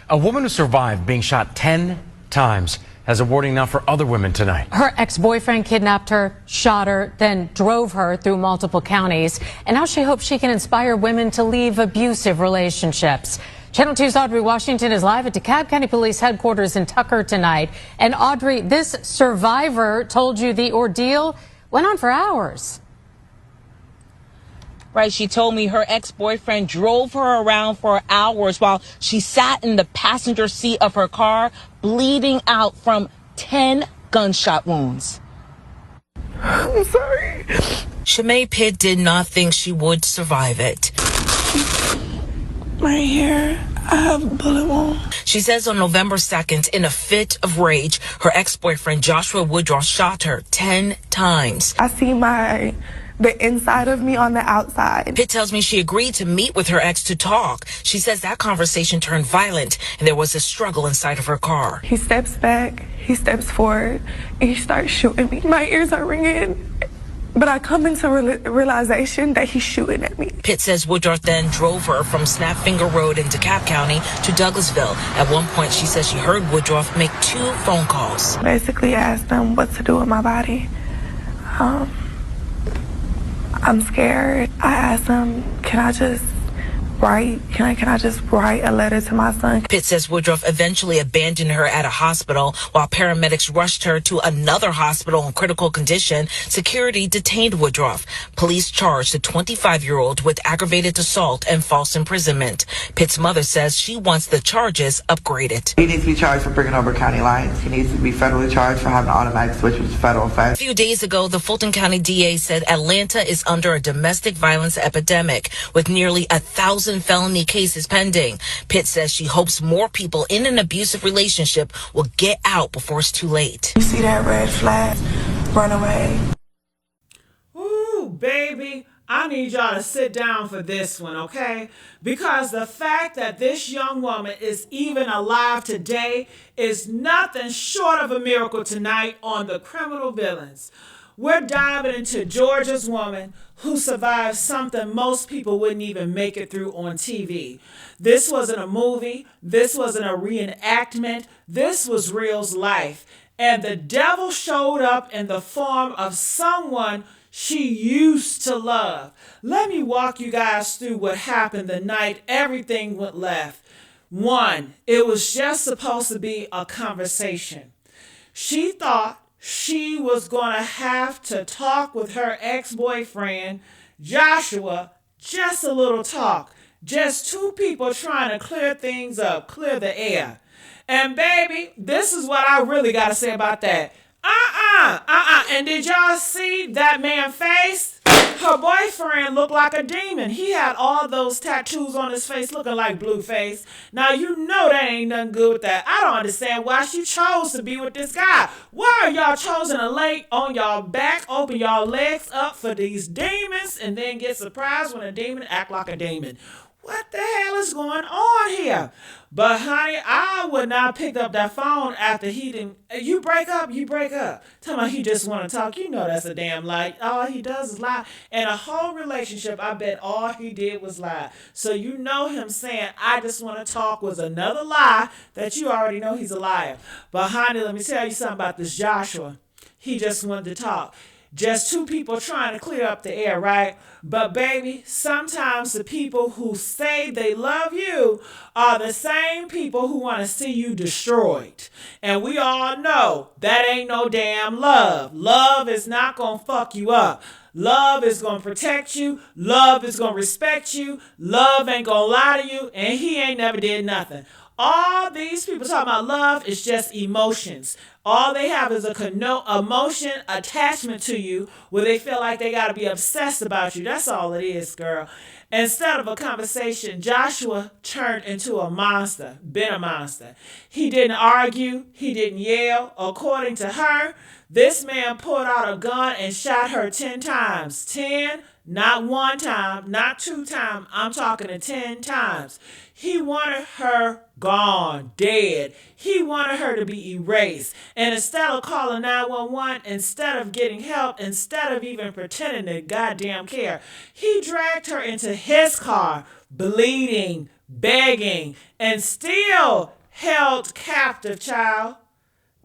A woman who survived being shot 10 times has a warning now for other women tonight. Her ex-boyfriend kidnapped her, shot her, then drove her through multiple counties. And now she hopes she can inspire women to leave abusive relationships. Channel 2's Audrey Washington is live at DeKalb County Police headquarters in Tucker tonight. And Audrey, this survivor told you the ordeal went on for hours. Right, she told me her ex-boyfriend drove her around for hours while she sat in the passenger seat of her car, bleeding out from 10 gunshot wounds. I'm sorry. Shimei Pitt did not think she would survive it. Right here, I have a bullet wound. She says on November 2nd, in a fit of rage, her ex-boyfriend Joshua Woodruff shot her 10 times. I see the inside of me on the outside. Pitt tells me she agreed to meet with her ex to talk. She says that conversation turned violent and there was a struggle inside of her car. He steps back, he steps forward, and he starts shooting me. My ears are ringing, but I come into realization that he's shooting at me. Pitt says Woodruff then drove her from Snapfinger Road in DeKalb County to Douglasville. At one point, she says she heard Woodruff make 2 phone calls. Basically asked him what to do with my body. I'm scared. I asked him, can I just write a letter to my son? Pitt says Woodruff eventually abandoned her at a hospital while paramedics rushed her to another hospital in critical condition. Security detained Woodruff. Police charged the 25-year-old with aggravated assault and false imprisonment. Pitt's mother says she wants the charges upgraded. He needs to be charged for bringing over county lines. He needs to be federally charged for having an automatic switch, which is a federal offense. A few days ago, the Fulton County DA said Atlanta is under a domestic violence epidemic with nearly 1,000 felony cases pending. Pitt says she hopes more people in an abusive relationship will get out before it's too late. You see that red flag? Run away. Ooh, baby, I need y'all to sit down for this one, okay? Because the fact that this young woman is even alive today is nothing short of a miracle tonight on the Criminal Villains. We're diving into Georgia's woman who survived something most people wouldn't even make it through on TV. This wasn't a movie. This wasn't a reenactment. This was real's life. And the devil showed up in the form of someone she used to love. Let me walk you guys through what happened the night everything went left. 1, it was just supposed to be a conversation. She thought she was going to have to talk with her ex-boyfriend, Joshua, just a little talk. Just 2 people trying to clear things up, clear the air. And baby, this is what I really got to say about that. And did y'all see that man's face? Her boyfriend looked like a demon. He had all those tattoos on his face looking like Blueface. Now, you know that ain't nothing good with that. I don't understand why she chose to be with this guy. Why are y'all chosen to lay on y'all back, open y'all legs up for these demons, and then get surprised when a demon act like a demon? What the hell is going on here? But honey, I would not pick up that phone after he didn't. You break up. Tell me he just want to talk. You know that's a damn lie. All he does is lie. And a whole relationship, I bet all he did was lie. So you know him saying, I just want to talk was another lie that you already know he's a liar. But honey, let me tell you something about this Joshua. He just wanted to talk. Just 2 people trying to clear up the air, right? But baby, sometimes the people who say they love you are the same people who want to see you destroyed. And we all know that ain't no damn love. Love is not going to fuck you up. Love is going to protect you. Love is going to respect you. Love ain't going to lie to you. And he ain't never did nothing. All these people talking about love is just emotions. All they have is a emotion attachment to you where they feel like they got to be obsessed about you. That's all it is, girl. Instead of a conversation, Joshua turned into a monster, been a monster. He didn't argue. He didn't yell. According to her, this man pulled out a gun and shot her 10 times. 10, not 1 time, not 2 times. I'm talking to 10 times. He wanted her gone, dead. He wanted her to be erased. And instead of calling 911, instead of getting help, instead of even pretending to goddamn care, he dragged her into his car, bleeding, begging, and still held captive, child.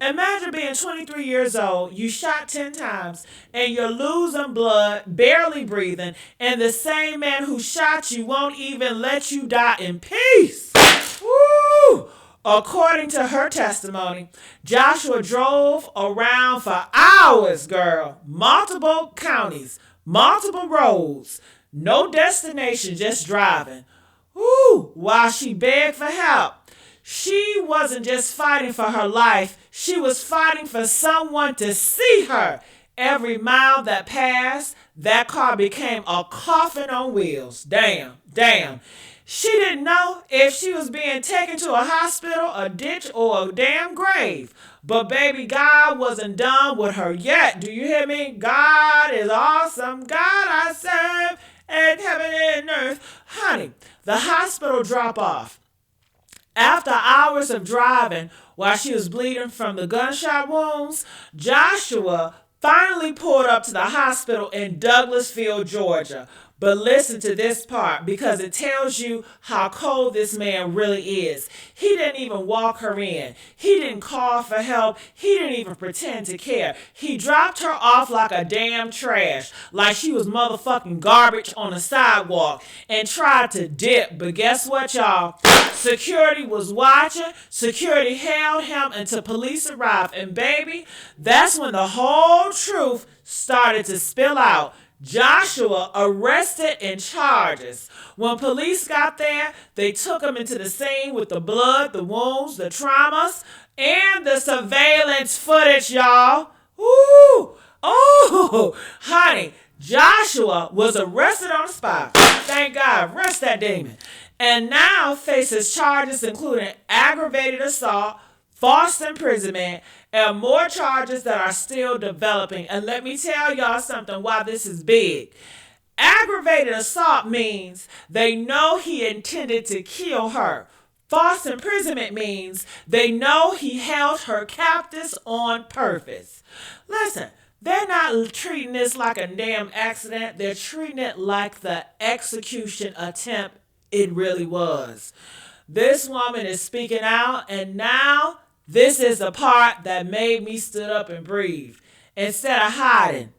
Imagine being 23 years old, you shot 10 times, and you're losing blood, barely breathing, and the same man who shot you won't even let you die in peace. Woo! According to her testimony, Joshua drove around for hours, girl. Multiple counties, multiple roads, no destination, just driving. Woo! While she begged for help. She wasn't just fighting for her life, she was fighting for someone to see her. Every mile that passed, that car became a coffin on wheels. Damn. She didn't know if she was being taken to a hospital, a ditch, or a damn grave. But baby, God wasn't done with her yet. Do you hear me? God is awesome. God I serve, and heaven and earth. Honey, the hospital drop off. After hours of driving, while she was bleeding from the gunshot wounds, Joshua finally pulled up to the hospital in Douglasville, Georgia. But listen to this part because it tells you how cold this man really is. He didn't even walk her in. He didn't call for help. He didn't even pretend to care. He dropped her off like a damn trash, like she was motherfucking garbage on the sidewalk, and tried to dip. But guess what, y'all? Security was watching. Security held him until police arrived. And baby, that's when the whole truth started to spill out. Joshua arrested and charges. When police got there, they took him into the scene with the blood, the wounds, the traumas, and the surveillance footage, y'all. Ooh, oh, honey, Joshua was arrested on the spot. Thank God, arrest that demon. And now faces charges including aggravated assault, false imprisonment, and more charges that are still developing. And let me tell y'all something why this is big. Aggravated assault means they know he intended to kill her. False imprisonment means they know he held her captives on purpose. Listen, they're not treating this like a damn accident. They're treating it like the execution attempt it really was. This woman is speaking out, and now this is the part that made me stood up and breathe. Instead of hiding,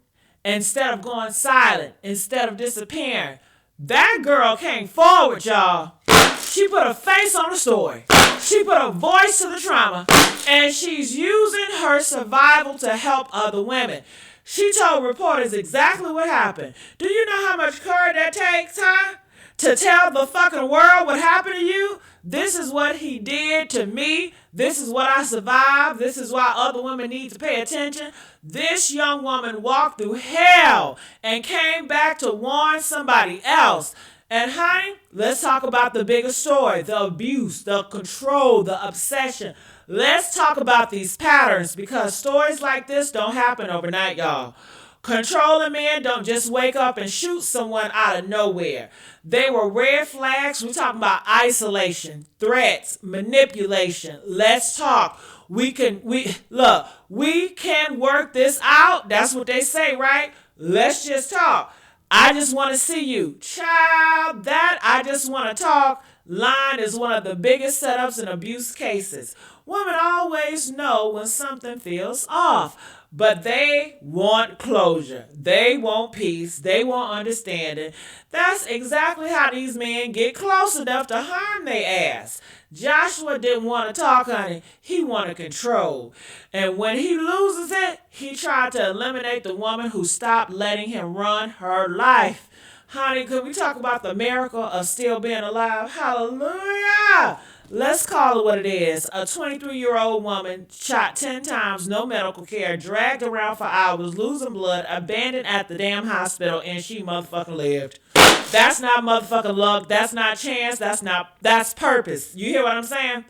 instead of going silent, instead of disappearing, that girl came forward, y'all. She put a face on the story. She put a voice to the trauma, and she's using her survival to help other women. She told reporters exactly what happened. Do you know how much courage that takes, huh? To tell the fucking world what happened to you? This is what he did to me. This is what I survived. This is why other women need to pay attention. This young woman walked through hell and came back to warn somebody else. And honey, let's talk about the bigger story, the abuse, the control, the obsession. Let's talk about these patterns because stories like this don't happen overnight, y'all. Controlling men don't just wake up and shoot someone out of nowhere. They were red flags. We're talking about isolation, threats, manipulation. Let's talk. We can work this out. That's what they say, right? Let's just talk. I just want to see you. Child, that I just want to talk line is one of the biggest setups in abuse cases. Women always know when something feels off. But they want closure. They want peace. They want understanding. That's exactly how these men get close enough to harm their ass. Joshua didn't want to talk, honey. He wanted control. And when he loses it, he tried to eliminate the woman who stopped letting him run her life. Honey, could we talk about the miracle of still being alive? Hallelujah! Let's call it what it is. A 23-year-old woman shot 10 times, no medical care, dragged around for hours, losing blood, abandoned at the damn hospital, and she motherfucking lived. That's not motherfucking luck. That's not chance. That's purpose. You hear what I'm saying?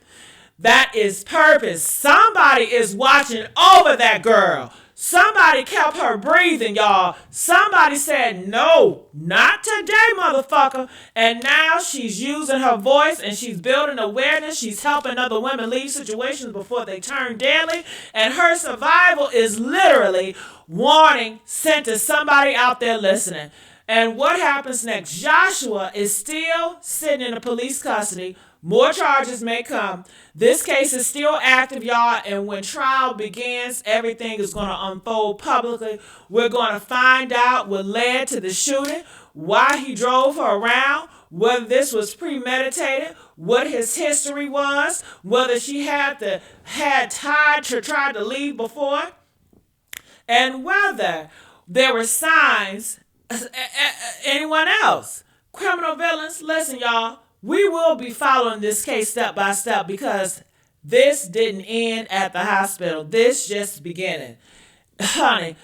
That is purpose. Somebody is watching over that girl. Somebody kept her breathing, y'all. Somebody said, no, not today, motherfucker. And now she's using her voice and she's building awareness. She's helping other women leave situations before they turn deadly. And her survival is literally warning sent to somebody out there listening. And what happens next? Joshua is still sitting in the police custody. More charges may come. This case is still active, y'all. And when trial begins, everything is going to unfold publicly. We're going to find out what led to the shooting, why he drove her around, whether this was premeditated, what his history was, whether she had tried to leave before, and whether there were signs. Anyone else? Criminal villains, listen, y'all. We will be following this case step by step because this didn't end at the hospital. This just beginning. Honey,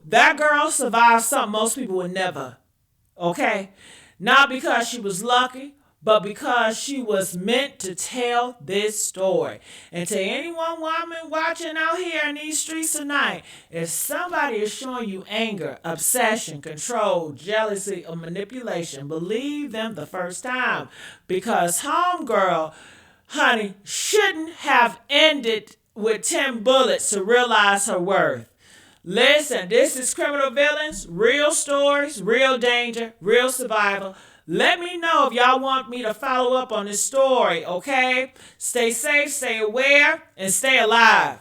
that girl survived something most people would never. Okay? Not because she was lucky, but because she was meant to tell this story. And to anyone woman watching out here in these streets tonight, if somebody is showing you anger, obsession, control, jealousy, or manipulation, believe them the first time. Because homegirl, honey, shouldn't have ended with 10 bullets to realize her worth. Listen, this is Criminal Villains, real stories, real danger, real survival. Let me know if y'all want me to follow up on this story, okay? Stay safe, stay aware, and stay alive.